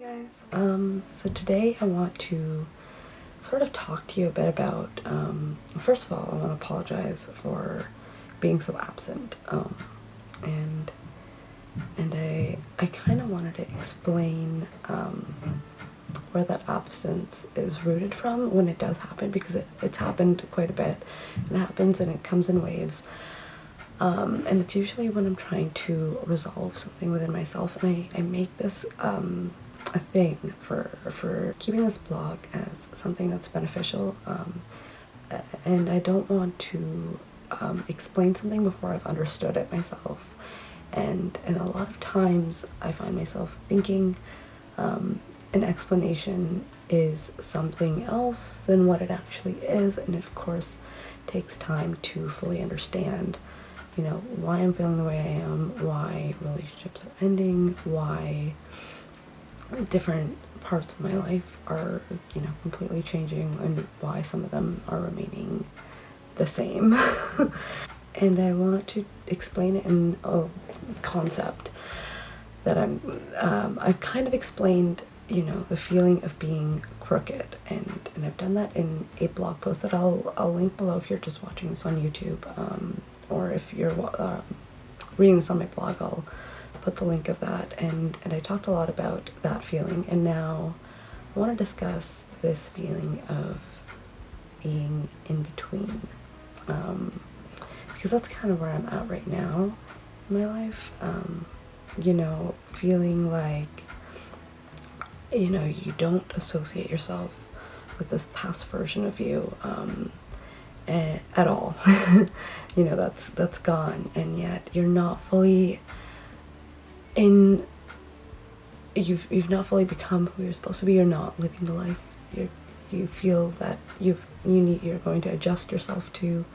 Guys, so today I want to sort of talk to you a bit about, first of all, I want to apologize for being so absent, and I kind of wanted to explain where that absence is rooted from when it does happen, because it's happened quite a bit, and it happens and it comes in waves. And it's usually when I'm trying to resolve something within myself, and I make this a thing for keeping this blog as something that's beneficial, and I don't want to explain something before I've understood it myself. And a lot of times I find myself thinking an explanation is something else than what it actually is, and it of course takes time to fully understand, you know, why I'm feeling the way I am, why relationships are ending, why different parts of my life are, you know, completely changing, and why some of them are remaining the same. And I want to explain it in a concept that I've kind of explained, you know, the feeling of being crooked, and I've done that in a blog post that I'll link below if you're just watching this on YouTube, or if you're reading this on my blog, I'll put the link of that, and I talked a lot about that feeling, and now I want to discuss this feeling of being in between, because that's kind of where I'm at right now in my life. You know, feeling like, you know, you don't associate yourself with this past version of you at all. You know, that's gone, and yet you're not fully in, you've not fully become who you're supposed to be. You're not living the life you feel that you're going to adjust yourself to.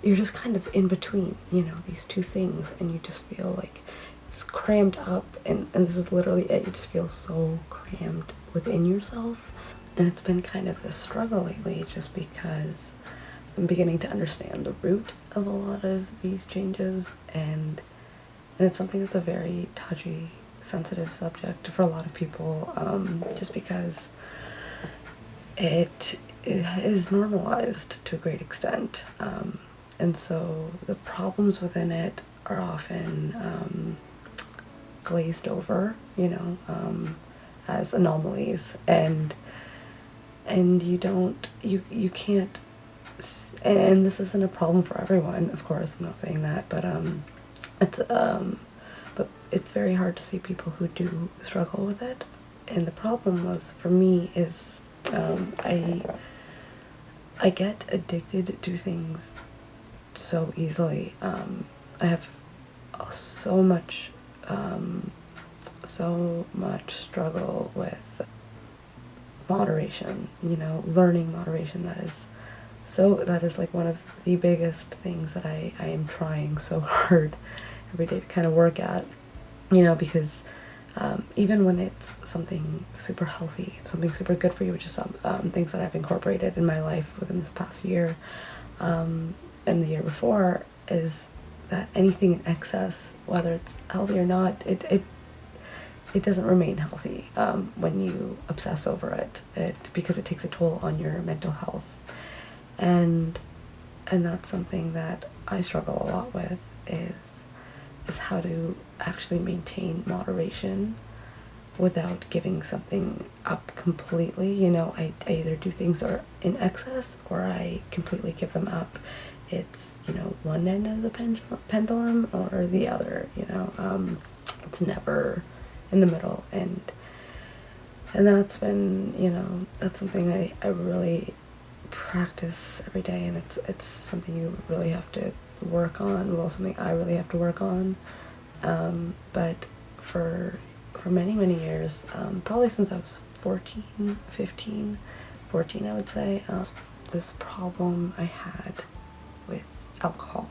You're just kind of in between, you know, these two things, and you just feel like it's crammed up, and this is literally it. You just feel so crammed within yourself, and it's been kind of this struggle lately, just because I'm beginning to understand the root of a lot of these changes, and it's something that's a very touchy, sensitive subject for a lot of people, just because it is normalized to a great extent, and so the problems within it are often glazed over, you know, as anomalies, and you can't, and this isn't a problem for everyone, of course, I'm not saying that, but it's very hard to see people who do struggle with it. And the problem was, for me, is I get addicted to things so easily. I have so much struggle with moderation, you know, learning moderation. That is like one of the biggest things that I am trying so hard every day to kind of work at, you know, because even when it's something super healthy, something super good for you, which is some things that I've incorporated in my life within this past year, and the year before, is that anything in excess, whether it's healthy or not, it doesn't remain healthy when you obsess over it, because it takes a toll on your mental health, and that's something that I struggle a lot with, is how to actually maintain moderation without giving something up completely. You know, I either do things are in excess, or I completely give them up. It's, you know, one end of the pendulum or the other, you know. It's never in the middle, and that's been, you know, that's something I really practice every day, and it's something you really have to work on. Well, something I really have to work on, but for many years, probably since I was 14 I would say, this problem I had with alcohol.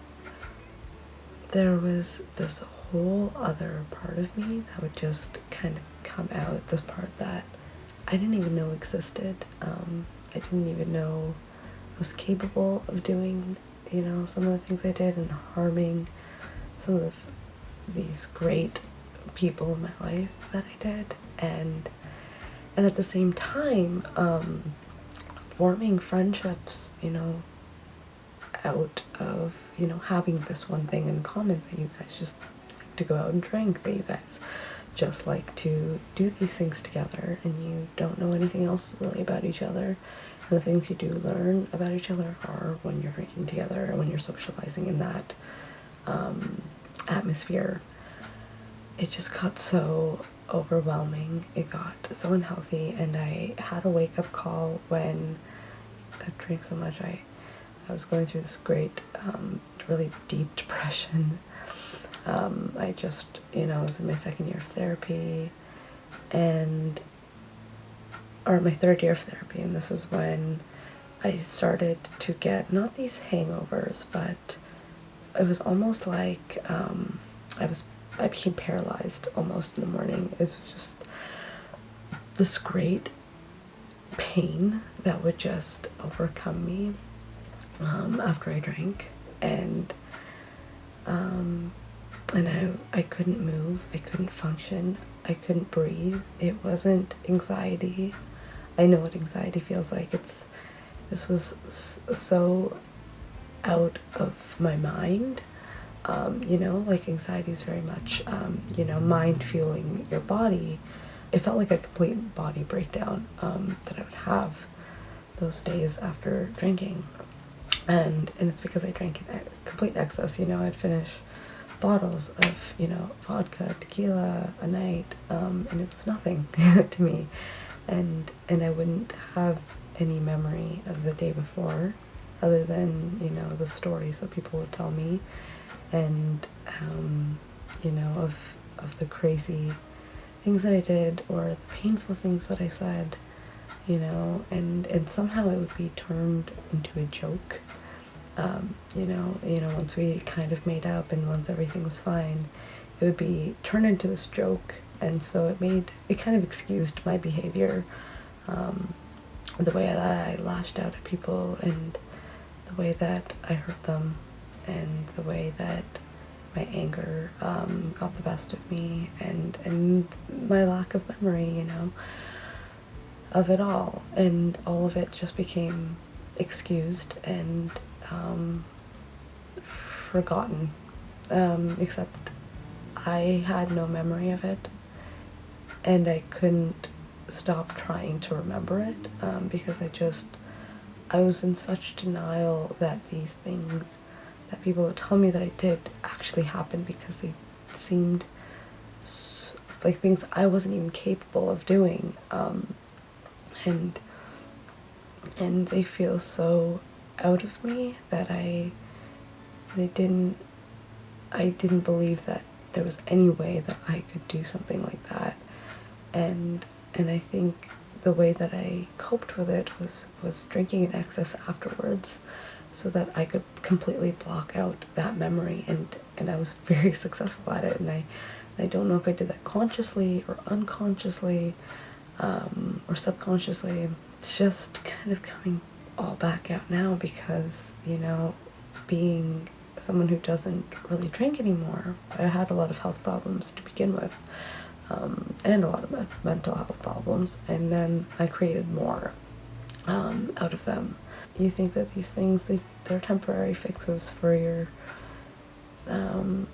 There was this whole other part of me that would just kind of come out, this part that I didn't even know existed. I didn't even know I was capable of doing, you know, some of the things I did, and harming some of these great people in my life that I did. And and at the same time, forming friendships, you know, out of, you know, having this one thing in common, that you guys just like to go out and drink, that you guys just like to do these things together, and you don't know anything else really about each other. And the things you do learn about each other are when you're drinking together and when you're socializing in that atmosphere. It just got so overwhelming, it got so unhealthy, and I had a wake-up call when I drank so much. I was going through this great, really deep depression. I just, you know, was in my second year of therapy, or my third year of therapy, and this is when I started to get, not these hangovers, but it was almost like, I became paralyzed almost in the morning. It was just this great pain that would just overcome me after I drank, and I couldn't move, I couldn't function, I couldn't breathe. It wasn't anxiety. I know what anxiety feels like. This was so out of my mind. You know, like anxiety is very much, you know, mind fueling your body. It felt like a complete body breakdown that I would have those days after drinking. And it's because I drank in complete excess. You know, I'd finish bottles of, you know, vodka, tequila a night, and it was nothing to me. And I wouldn't have any memory of the day before, other than, you know, the stories that people would tell me, and you know, of the crazy things that I did, or the painful things that I said, you know, and somehow it would be turned into a joke. You know, once we kind of made up and once everything was fine, it would be turned into this joke, and so it kind of excused my behavior, the way that I lashed out at people, and the way that I hurt them, and the way that my anger got the best of me, and my lack of memory, you know, of it all. And all of it just became excused and forgotten, except I had no memory of it, and I couldn't stop trying to remember it, because I was in such denial that these things that people would tell me that I did actually happened, because they seemed like things I wasn't even capable of doing, and they feel so out of me that I didn't believe that there was any way that I could do something like that, and I think the way that I coped with it was drinking in excess afterwards, so that I could completely block out that memory, and I was very successful at it, and I don't know if I did that consciously or unconsciously, or subconsciously. It's just kind of coming all back out now, because, you know, being someone who doesn't really drink anymore, I had a lot of health problems to begin with, and a lot of mental health problems, and then I created more out of them. You think that these things, they're temporary fixes for your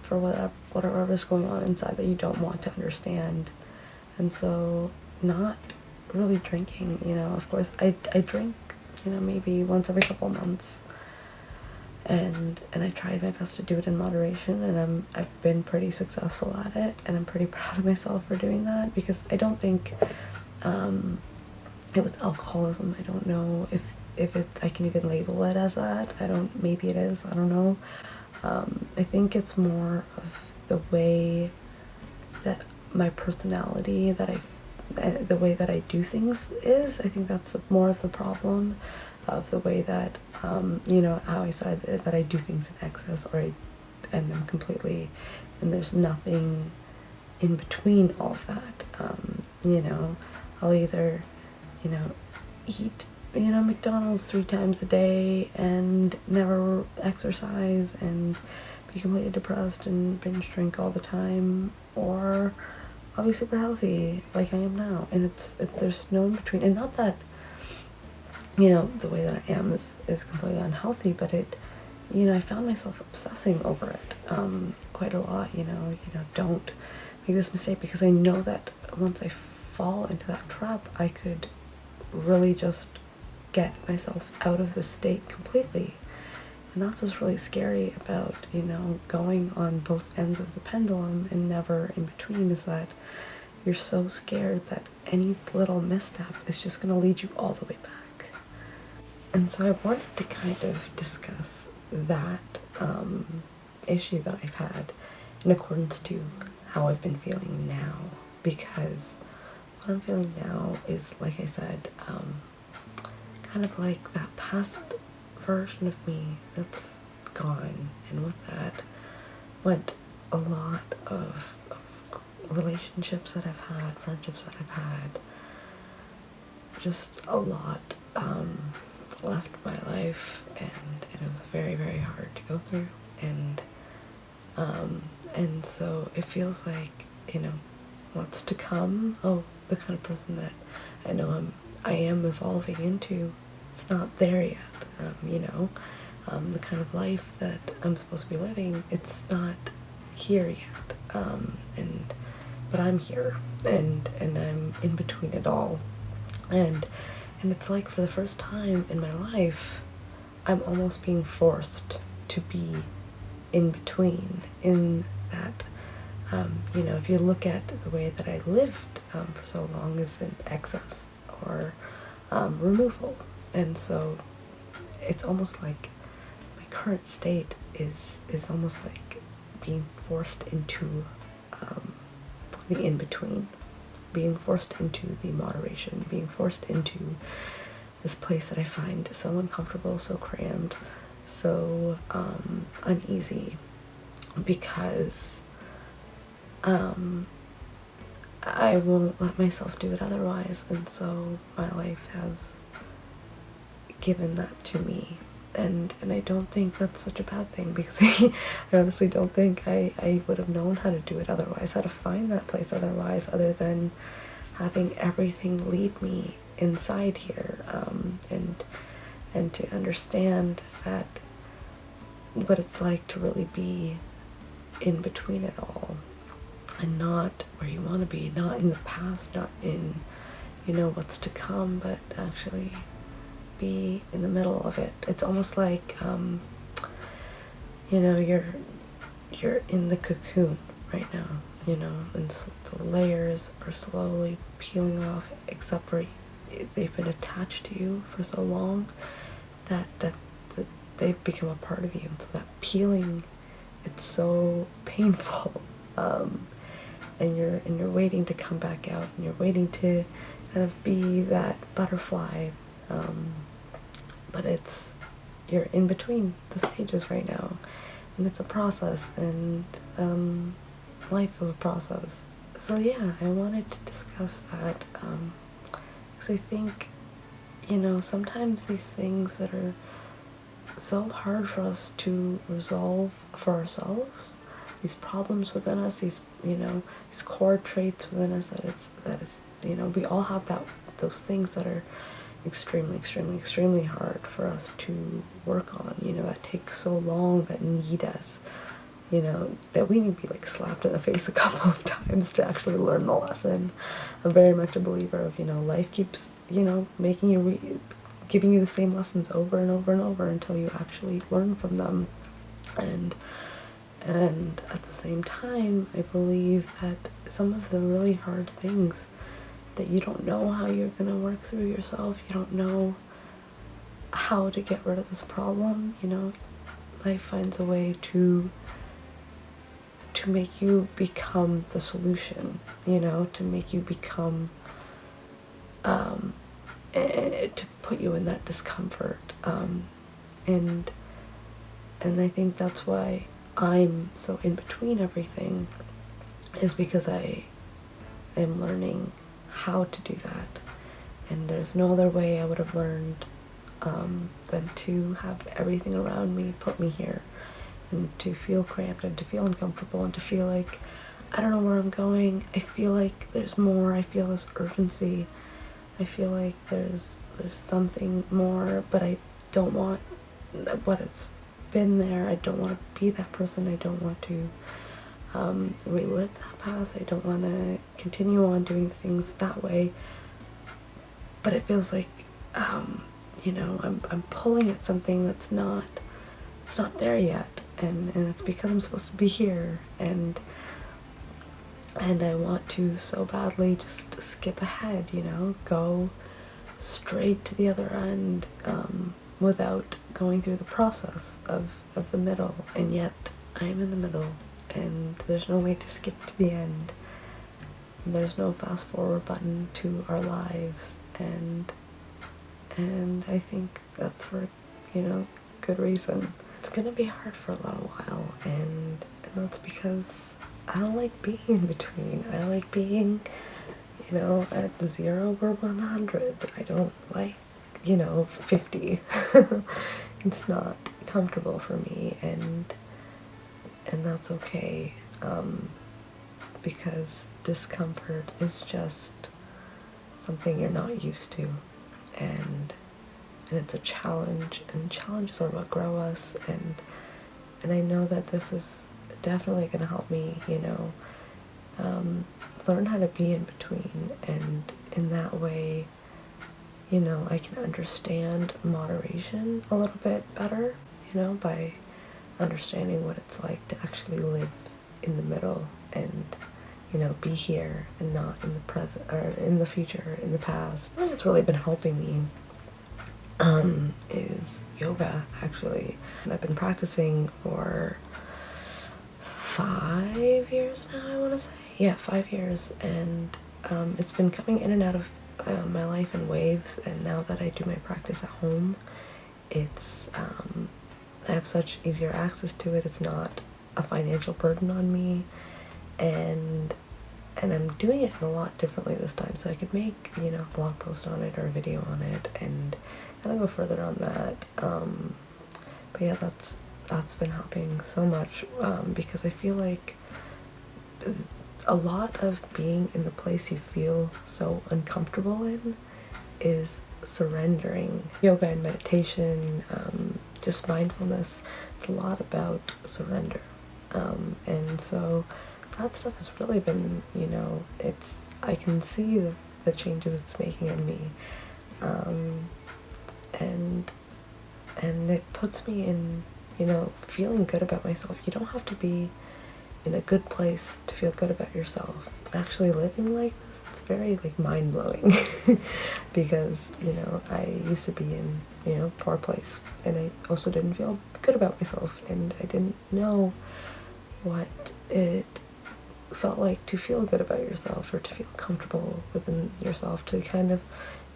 for whatever's going on inside that you don't want to understand, and so not really drinking, you know, of course I drink, you know, maybe once every couple of months, and I tried my best to do it in moderation, and I've been pretty successful at it, and I'm pretty proud of myself for doing that, because I don't think it was alcoholism. I don't know if I can even label it as that. Maybe it is, I don't know. I think it's more of the way that my personality, the way that I do things is. I think that's more of the problem, of the way that, you know, how I said that I do things in excess, or I end them completely, and there's nothing in between all of that. You know, I'll either, you know, eat, you know, McDonald's 3 times a day and never exercise and be completely depressed and binge drink all the time, or I'll be super healthy like I am now. And there's no in between. And not that, you know, the way that I am is completely unhealthy, but I found myself obsessing over it quite a lot. Don't make this mistake, because I know that once I fall into that trap, I could really just get myself out of the state completely. And that's what's really scary about, going on both ends of the pendulum and never in between, is that you're so scared that any little misstep is just going to lead you all the way back. And so I wanted to kind of discuss that issue that I've had in accordance to how I've been feeling now, because what I'm feeling now is, like I said, kind of like that past version of me that's gone, and with that went a lot of relationships that I've had, friendships that I've had, just a lot left my life, and it was very, very hard to go through, and so it feels like, what's to come, the kind of person that I am evolving into, it's not there yet. The kind of life that I'm supposed to be living, it's not here yet. But I'm here, and I'm in between it all, and it's like, for the first time in my life, I'm almost being forced to be in between, in that, if you look at the way that I lived for so long, is in excess or removal. And so it's almost like my current state is almost like being forced into the in-between, being forced into the moderation, being forced into this place that I find so uncomfortable, so crammed, so uneasy, because I won't let myself do it otherwise. And so my life has given that to me, and I don't think that's such a bad thing, because I honestly don't think I would have known how to do it otherwise, how to find that place otherwise, other than having everything lead me inside here, and to understand that what it's like to really be in between it all, and not where you want to be, not in the past, not in what's to come, but actually be in the middle of it. It's almost like you're in the cocoon right now, and so the layers are slowly peeling off, except for they've been attached to you for so long that they've become a part of you. And so that peeling, it's so painful, and you're waiting to come back out, and you're waiting to kind of be that butterfly, but you're in between the stages right now, and it's a process, and life is a process. So yeah, I wanted to discuss that, because I think, sometimes these things that are so hard for us to resolve for ourselves, these problems within us, these core traits within us, that is we all have those things that are extremely, extremely, extremely hard for us to work on, that take so long, that need us, that we need to be like slapped in the face a couple of times to actually learn the lesson. I'm very much a believer of, life keeps, making you giving you the same lessons over and over and over until you actually learn from them. And at the same time, I believe that some of the really hard things that you don't know how you're going to work through yourself, you don't know how to get rid of this problem, life finds a way to make you become the solution, to make you become, to put you in that discomfort, and I think that's why I'm so in between everything, is because I am learning how to do that, and there's no other way I would have learned than to have everything around me put me here, and to feel cramped, and to feel uncomfortable, and to feel like I don't know where I'm going. I feel like there's more. I feel this urgency. I feel like there's something more, but I don't want what it's been there. I don't want to be that person. I don't want to relive that past. I don't want to continue on doing things that way. But it feels like, you know, I'm pulling at something that's not, it's not there yet, and it's because I'm supposed to be here, and I want to so badly just skip ahead, you know, go straight to the other end, without going through the process of the middle, and yet I'm in the middle, and there's no way to skip to the end. There's no fast forward button to our lives, and I think that's for, you know, good reason. It's gonna be hard for a little while, and that's because I don't like being in between. I like being, you know, at 0 or 100. I don't like, you know, 50. It's not comfortable for me, and that's okay, because discomfort is just something you're not used to, and it's a challenge, and challenges are what grow us, and I know that this is definitely going to help me, you know, learn how to be in between, and in that way, you know, I can understand moderation a little bit better, you know, by understanding what it's like to actually live in the middle, and, you know, be here and not in the present, or in the future, in the past. I think what's really been helping me is yoga, actually. And I've been practicing for 5 years now, I want to say. Yeah, 5 years, and it's been coming in and out of my life in waves, and now that I do my practice at home, it's I have such easier access to it. It's not a financial burden on me, and I'm doing it a lot differently this time, so I could make, you know, a blog post on it or a video on it, and kind of go further on that. But yeah, that's been helping so much, because I feel like a lot of being in the place you feel so uncomfortable in is surrendering. Yoga and meditation, just mindfulness, it's a lot about surrender. And so that stuff has really been, you know, I can see the changes it's making in me. And it puts me in, you know, feeling good about myself. You don't have to be in a good place to feel good about yourself. Actually living like this, it's very, like, mind-blowing. Because, you know, I used to be in, you know, poor place, and I also didn't feel good about myself, and I didn't know what it felt like to feel good about yourself, or to feel comfortable within yourself, to kind of,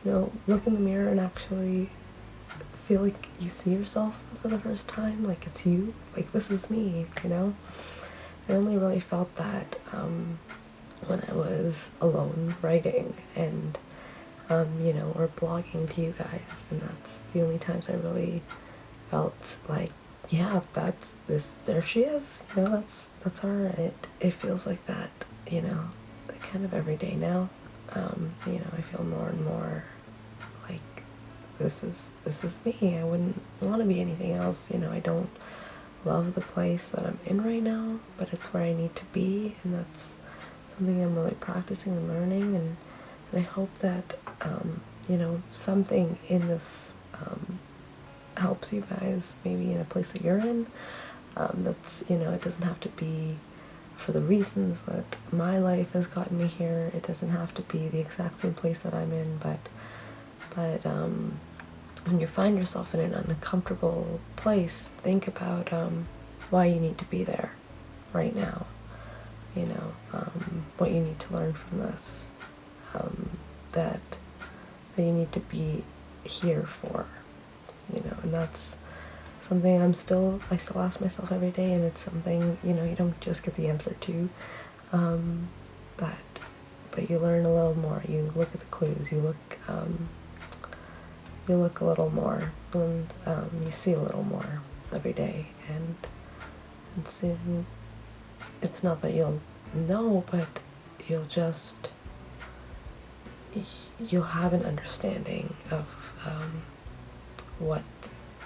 you know, look in the mirror and actually feel like you see yourself for the first time, like it's you, like this is me, you know? I only really felt that when I was alone writing and, you know, or blogging to you guys, and that's the only times I really felt like, yeah, that's this, there she is, you know, that's her. It feels like that, you know, like kind of every day now. You know, I feel more and more like this is me. I wouldn't want to be anything else, you know. I don't love the place that I'm in right now, but it's where I need to be, and that's something I'm really practicing and learning, and I hope that, you know, something in this helps you guys maybe in a place that you're in. That's, you know, it doesn't have to be for the reasons that my life has gotten me here. It doesn't have to be the exact same place that I'm in, but when you find yourself in an uncomfortable place, think about why you need to be there right now, you know, what you need to learn from this, that you need to be here for, you know, and that's something I still ask myself every day, and it's something, you know, you don't just get the answer to, but you learn a little more, you look at the clues, you look a little more, and you see a little more every day, and it's not that you'll no, but you'll just, you'll have an understanding of what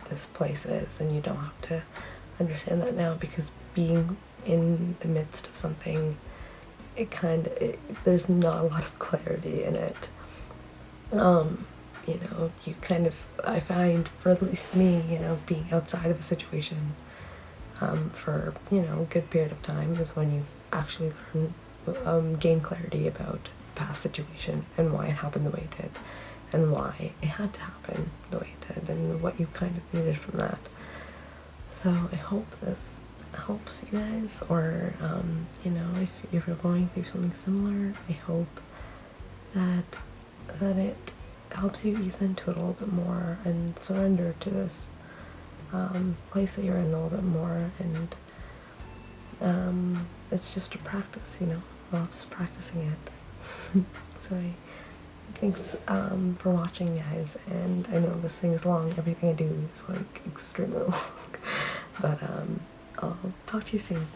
this place is, and you don't have to understand that now, because being in the midst of something, there's not a lot of clarity in it. You know, you kind of, I find, for at least me, you know, being outside of a situation for, you know, a good period of time is when you actually gain clarity about the past situation and why it happened the way it did, and why it had to happen the way it did, and what you kind of needed from that. So I hope this helps you guys, or you know, if you're going through something similar, I hope that it helps you ease into it a little bit more and surrender to this place that you're in a little bit more, and it's just a practice, you know. Well, just practicing it. So thanks for watching, guys, and I know this thing is long. Everything I do is like extremely long, but I'll talk to you soon.